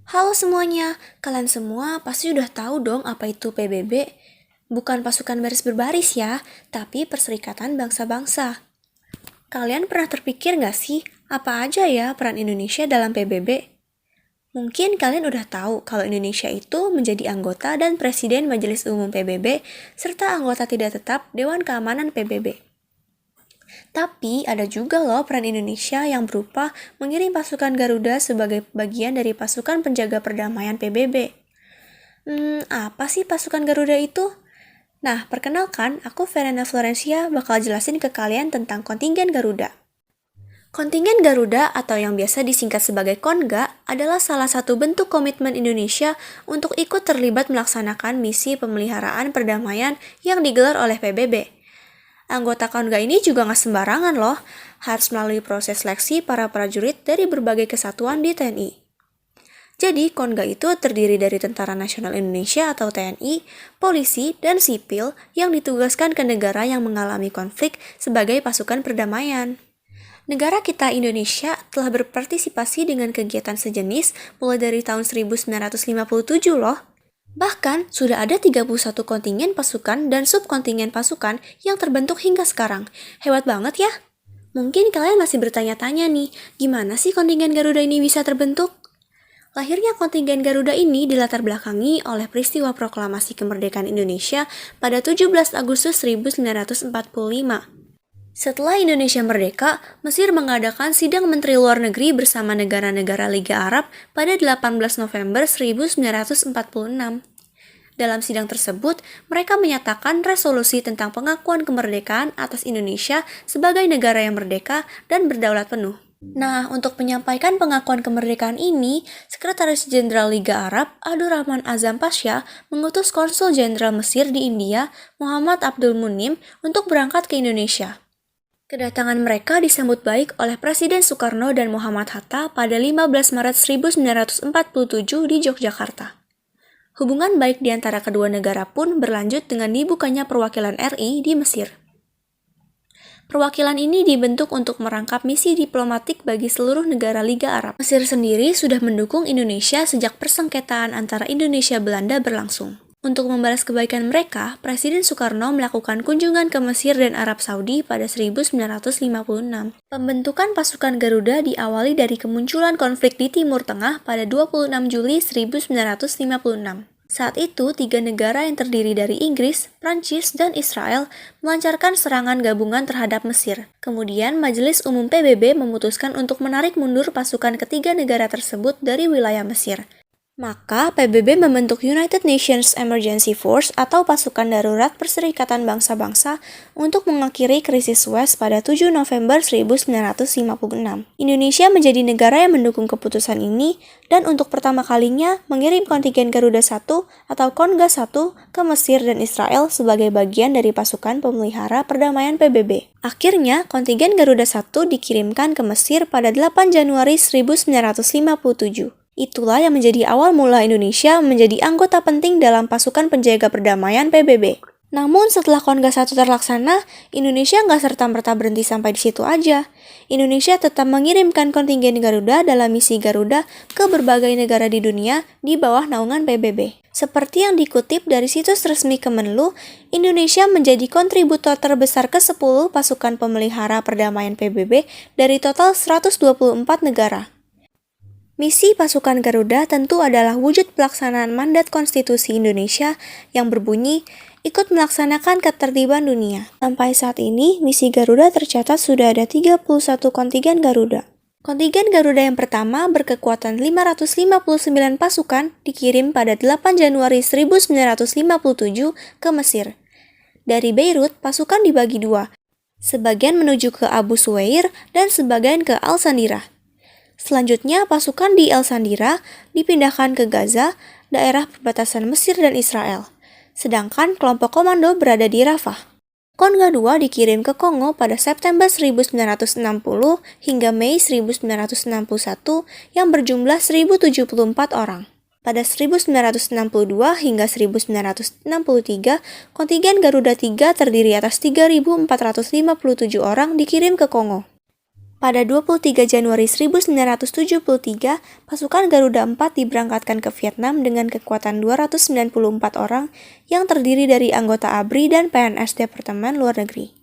Halo semuanya, kalian semua pasti udah tahu dong apa itu PBB. Bukan pasukan baris berbaris ya, tapi Perserikatan Bangsa-Bangsa. Kalian pernah terpikir nggak sih, apa aja ya peran Indonesia dalam PBB? Mungkin kalian udah tahu kalau Indonesia itu menjadi anggota dan Presiden Majelis Umum PBB, serta anggota tidak tetap Dewan Keamanan PBB. Tapi ada juga loh peran Indonesia yang berupa mengirim pasukan Garuda sebagai bagian dari pasukan penjaga perdamaian PBB. Apa sih pasukan Garuda itu? Nah, perkenalkan, aku Verena Florencia bakal jelasin ke kalian tentang kontingen Garuda. Kontingen Garuda atau yang biasa disingkat sebagai KONGA adalah salah satu bentuk komitmen Indonesia untuk ikut terlibat melaksanakan misi pemeliharaan perdamaian yang digelar oleh PBB. Anggota KONGA ini juga nggak sembarangan loh, harus melalui proses seleksi para prajurit dari berbagai kesatuan di TNI. Jadi, KONGA itu terdiri dari Tentara Nasional Indonesia atau TNI, polisi, dan sipil yang ditugaskan ke negara yang mengalami konflik sebagai pasukan perdamaian. Negara kita Indonesia telah berpartisipasi dengan kegiatan sejenis mulai dari tahun 1957 loh. Bahkan, sudah ada 31 kontingen pasukan dan subkontingen pasukan yang terbentuk hingga sekarang. Hebat banget ya! Mungkin kalian masih bertanya-tanya nih, gimana sih kontingen Garuda ini bisa terbentuk? Lahirnya kontingen Garuda ini dilatar belakangi oleh peristiwa proklamasi kemerdekaan Indonesia pada 17 Agustus 1945. Setelah Indonesia merdeka, Mesir mengadakan sidang Menteri Luar Negeri bersama negara-negara Liga Arab pada 18 November 1946. Dalam sidang tersebut, mereka menyatakan resolusi tentang pengakuan kemerdekaan atas Indonesia sebagai negara yang merdeka dan berdaulat penuh. Nah, untuk menyampaikan pengakuan kemerdekaan ini, Sekretaris Jenderal Liga Arab, Abdurrahman Azam Pasha, mengutus Konsul Jenderal Mesir di India, Muhammad Abdul Munim, untuk berangkat ke Indonesia. Kedatangan mereka disambut baik oleh Presiden Soekarno dan Muhammad Hatta pada 15 Maret 1947 di Yogyakarta. Hubungan baik di antara kedua negara pun berlanjut dengan dibukanya perwakilan RI di Mesir. Perwakilan ini dibentuk untuk merangkap misi diplomatik bagi seluruh negara Liga Arab. Mesir sendiri sudah mendukung Indonesia sejak persengketaan antara Indonesia-Belanda berlangsung. Untuk membalas kebaikan mereka, Presiden Soekarno melakukan kunjungan ke Mesir dan Arab Saudi pada 1956. Pembentukan pasukan Garuda diawali dari kemunculan konflik di Timur Tengah pada 26 Juli 1956. Saat itu, 3 negara yang terdiri dari Inggris, Prancis, dan Israel melancarkan serangan gabungan terhadap Mesir. Kemudian, Majelis Umum PBB memutuskan untuk menarik mundur pasukan ketiga negara tersebut dari wilayah Mesir. Maka, PBB membentuk United Nations Emergency Force atau pasukan darurat Perserikatan Bangsa-Bangsa untuk mengakhiri krisis Suez pada 7 November 1956. Indonesia menjadi negara yang mendukung keputusan ini dan untuk pertama kalinya mengirim kontingen Garuda 1 atau KONGA 1 ke Mesir dan Israel sebagai bagian dari pasukan pemelihara perdamaian PBB. Akhirnya, kontingen Garuda 1 dikirimkan ke Mesir pada 8 Januari 1957. Itulah yang menjadi awal mula Indonesia menjadi anggota penting dalam pasukan penjaga perdamaian PBB. Namun setelah KONGA 1 terlaksana, Indonesia nggak serta-merta berhenti sampai di situ aja. Indonesia tetap mengirimkan kontingen Garuda dalam misi Garuda ke berbagai negara di dunia di bawah naungan PBB. Seperti yang dikutip dari situs resmi Kemenlu, Indonesia menjadi kontributor terbesar ke-10 pasukan pemelihara perdamaian PBB dari total 124 negara. Misi pasukan Garuda tentu adalah wujud pelaksanaan mandat konstitusi Indonesia yang berbunyi ikut melaksanakan ketertiban dunia. Sampai saat ini, misi Garuda tercatat sudah ada 31 kontingen Garuda. Kontingen Garuda yang pertama berkekuatan 559 pasukan dikirim pada 8 Januari 1957 ke Mesir. Dari Beirut, pasukan dibagi dua, sebagian menuju ke Abu Suwair dan sebagian ke Al-Sandirah. Selanjutnya, pasukan di El Sandira dipindahkan ke Gaza, daerah perbatasan Mesir dan Israel. Sedangkan kelompok komando berada di Rafah. KONGA 2 dikirim ke Kongo pada September 1960 hingga Mei 1961 yang berjumlah 1074 orang. Pada 1962 hingga 1963, kontingen Garuda 3 terdiri atas 3.457 orang dikirim ke Kongo. Pada 23 Januari 1973, pasukan Garuda 4 diberangkatkan ke Vietnam dengan kekuatan 294 orang yang terdiri dari anggota ABRI dan PNS Departemen Luar Negeri.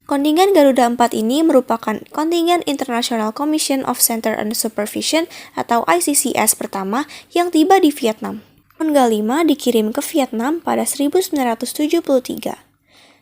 Kontingen Garuda 4 ini merupakan kontingen International Commission of Center and Supervision atau ICCS pertama yang tiba di Vietnam. Konga 5 dikirim ke Vietnam pada 1973.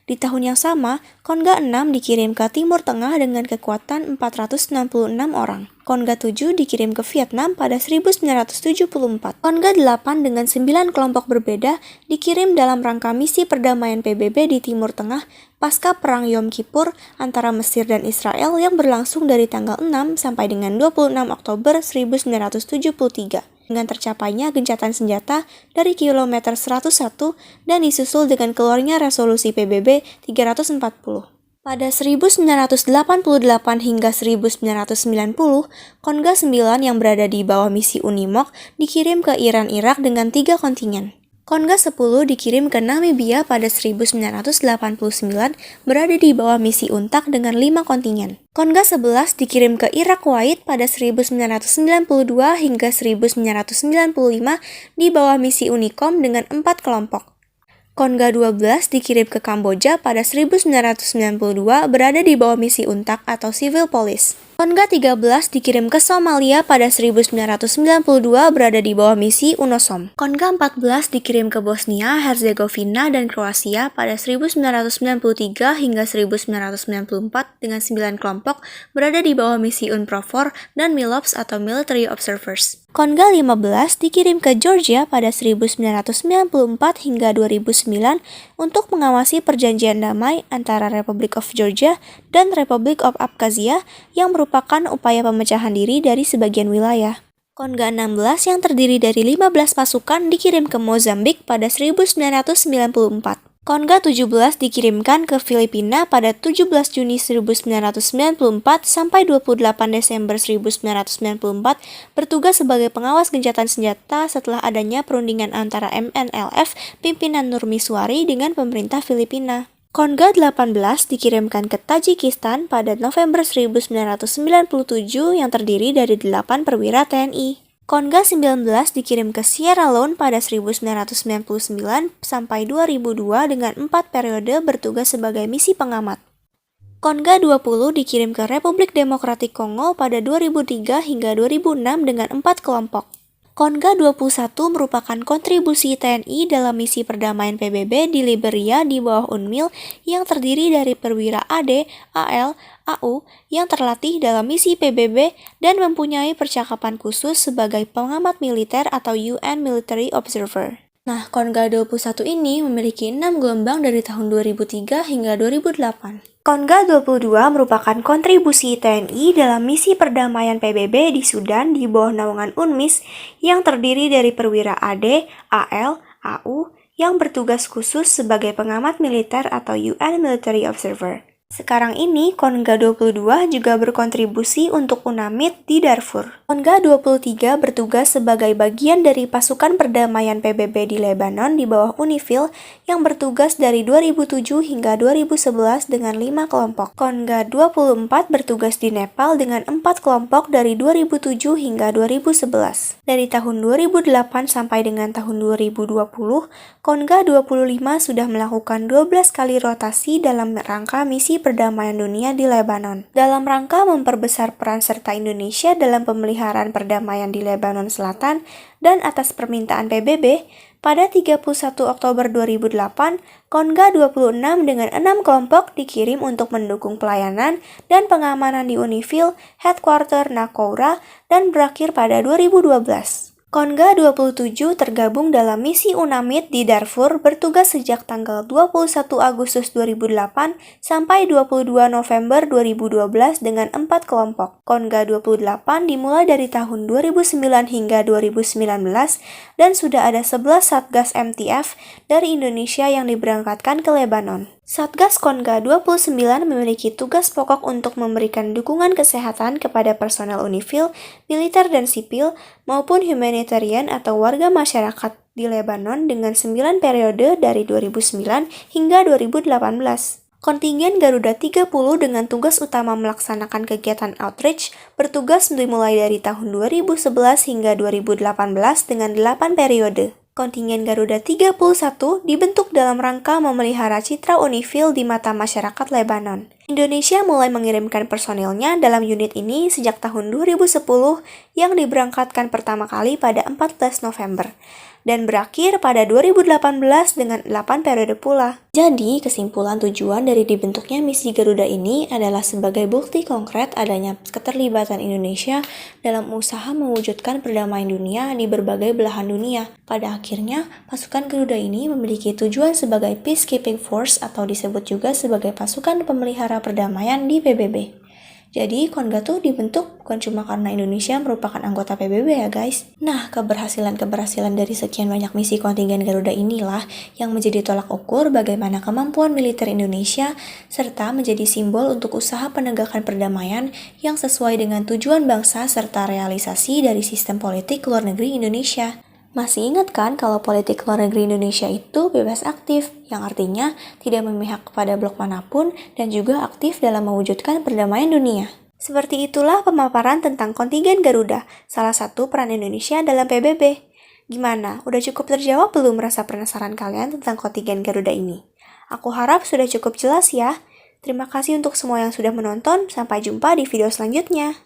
Di tahun yang sama, Konga 6 dikirim ke Timur Tengah dengan kekuatan 466 orang. Konga 7 dikirim ke Vietnam pada 1974. Konga 8 dengan 9 kelompok berbeda dikirim dalam rangka misi perdamaian PBB di Timur Tengah pasca Perang Yom Kippur antara Mesir dan Israel yang berlangsung dari tanggal 6 sampai dengan 26 Oktober 1973. Dengan tercapainya gencatan senjata dari kilometer 101 dan disusul dengan keluarnya resolusi PBB 340. Pada 1988 hingga 1990, Konga 9 yang berada di bawah misi Unimog dikirim ke Iran Irak dengan 3 kontingen. Konga 10 dikirim ke Namibia pada 1989 berada di bawah misi UNTAC dengan 5 kontingen. Konga 11 dikirim ke Irak Kuwait pada 1992 hingga 1995 di bawah misi UNICOM dengan 4 kelompok. Konga 12 dikirim ke Kamboja pada 1992 berada di bawah misi UNTAC atau Civil Police. Konga 13 dikirim ke Somalia pada 1992 berada di bawah misi UNOSOM. Konga 14 dikirim ke Bosnia, Herzegovina, dan Kroasia pada 1993 hingga 1994 dengan 9 kelompok berada di bawah misi UNPROFOR dan MILOPS atau Military Observers. Konga 15 dikirim ke Georgia pada 1994 hingga 2009 untuk mengawasi perjanjian damai antara Republic of Georgia dan Republic of Abkhazia yang merupakan upaya pemecahan diri dari sebagian wilayah. Konga 16 yang terdiri dari 15 pasukan dikirim ke Mozambik pada 1994. Konga 17 dikirimkan ke Filipina pada 17 Juni 1994 sampai 28 Desember 1994 bertugas sebagai pengawas gencatan senjata setelah adanya perundingan antara MNLF pimpinan Nurmiswari dengan pemerintah Filipina. Konga 18 dikirimkan ke Tajikistan pada November 1997 yang terdiri dari 8 perwira TNI. Konga 19 dikirim ke Sierra Leone pada 1999 sampai 2002 dengan 4 periode bertugas sebagai misi pengamat. Konga 20 dikirim ke Republik Demokratik Kongo pada 2003 hingga 2006 dengan 4 kelompok. Konga 21 merupakan kontribusi TNI dalam misi perdamaian PBB di Liberia di bawah UNMIL yang terdiri dari perwira AD, AL, AU yang terlatih dalam misi PBB dan mempunyai percakapan khusus sebagai pengamat militer atau UN Military Observer. Nah, Konga 21 ini memiliki 6 gelombang dari tahun 2003 hingga 2008. Konga 22 merupakan kontribusi TNI dalam misi perdamaian PBB di Sudan di bawah naungan UNMISS yang terdiri dari perwira AD, AL, AU yang bertugas khusus sebagai pengamat militer atau UN Military Observer. Sekarang ini, Konga 22 juga berkontribusi untuk UNAMID di Darfur. Konga 23 bertugas sebagai bagian dari pasukan perdamaian PBB di Lebanon di bawah UNIFIL yang bertugas dari 2007 hingga 2011 dengan 5 kelompok. Konga 24 bertugas di Nepal dengan 4 kelompok dari 2007 hingga 2011. Dari tahun 2008 sampai dengan tahun 2020, Konga 25 sudah melakukan 12 kali rotasi dalam rangka misi perdamaian dunia di Lebanon. Dalam rangka memperbesar peran serta Indonesia dalam pemeliharaan perdamaian di Lebanon Selatan dan atas permintaan PBB, pada 31 Oktober 2008, Konga 26 dengan 6 kelompok dikirim untuk mendukung pelayanan dan pengamanan di UNIFIL, Headquarter Nakoura, dan berakhir pada 2012. Konga 27 tergabung dalam misi UNAMID di Darfur bertugas sejak tanggal 21 Agustus 2008 sampai 22 November 2012 dengan 4 kelompok. Konga 28 dimulai dari tahun 2009 hingga 2019 dan sudah ada 11 Satgas MTF dari Indonesia yang diberangkatkan ke Lebanon. Satgas Konga 29 memiliki tugas pokok untuk memberikan dukungan kesehatan kepada personel UNIFIL, militer dan sipil, maupun humanitarian atau warga masyarakat di Lebanon dengan 9 periode dari 2009 hingga 2018. Kontingen Garuda 30 dengan tugas utama melaksanakan kegiatan outreach bertugas dimulai dari tahun 2011 hingga 2018 dengan 8 periode. Kontingen Garuda 31 dibentuk dalam rangka memelihara citra UNIFIL di mata masyarakat Lebanon. Indonesia mulai mengirimkan personilnya dalam unit ini sejak tahun 2010 yang diberangkatkan pertama kali pada 14 November dan berakhir pada 2018 dengan 8 periode pula. Jadi, kesimpulan tujuan dari dibentuknya misi Garuda ini adalah sebagai bukti konkret adanya keterlibatan Indonesia dalam usaha mewujudkan perdamaian dunia di berbagai belahan dunia. Pada akhirnya, pasukan Garuda ini memiliki tujuan sebagai peacekeeping force atau disebut juga sebagai pasukan pemelihara perdamaian di PBB. Jadi, Konga tuh dibentuk bukan cuma karena Indonesia merupakan anggota PBB ya guys. Nah, keberhasilan dari sekian banyak misi kontingen Garuda inilah yang menjadi tolak ukur bagaimana kemampuan militer Indonesia serta menjadi simbol untuk usaha penegakan perdamaian yang sesuai dengan tujuan bangsa serta realisasi dari sistem politik luar negeri Indonesia. Masih ingat kan kalau politik luar negeri Indonesia itu bebas aktif, yang artinya tidak memihak kepada blok manapun dan juga aktif dalam mewujudkan perdamaian dunia. Seperti itulah pemaparan tentang kontingen Garuda, salah satu peran Indonesia dalam PBB. Gimana? Udah cukup terjawab belum rasa penasaran kalian tentang kontingen Garuda ini? Aku harap sudah cukup jelas ya. Terima kasih untuk semua yang sudah menonton, sampai jumpa di video selanjutnya.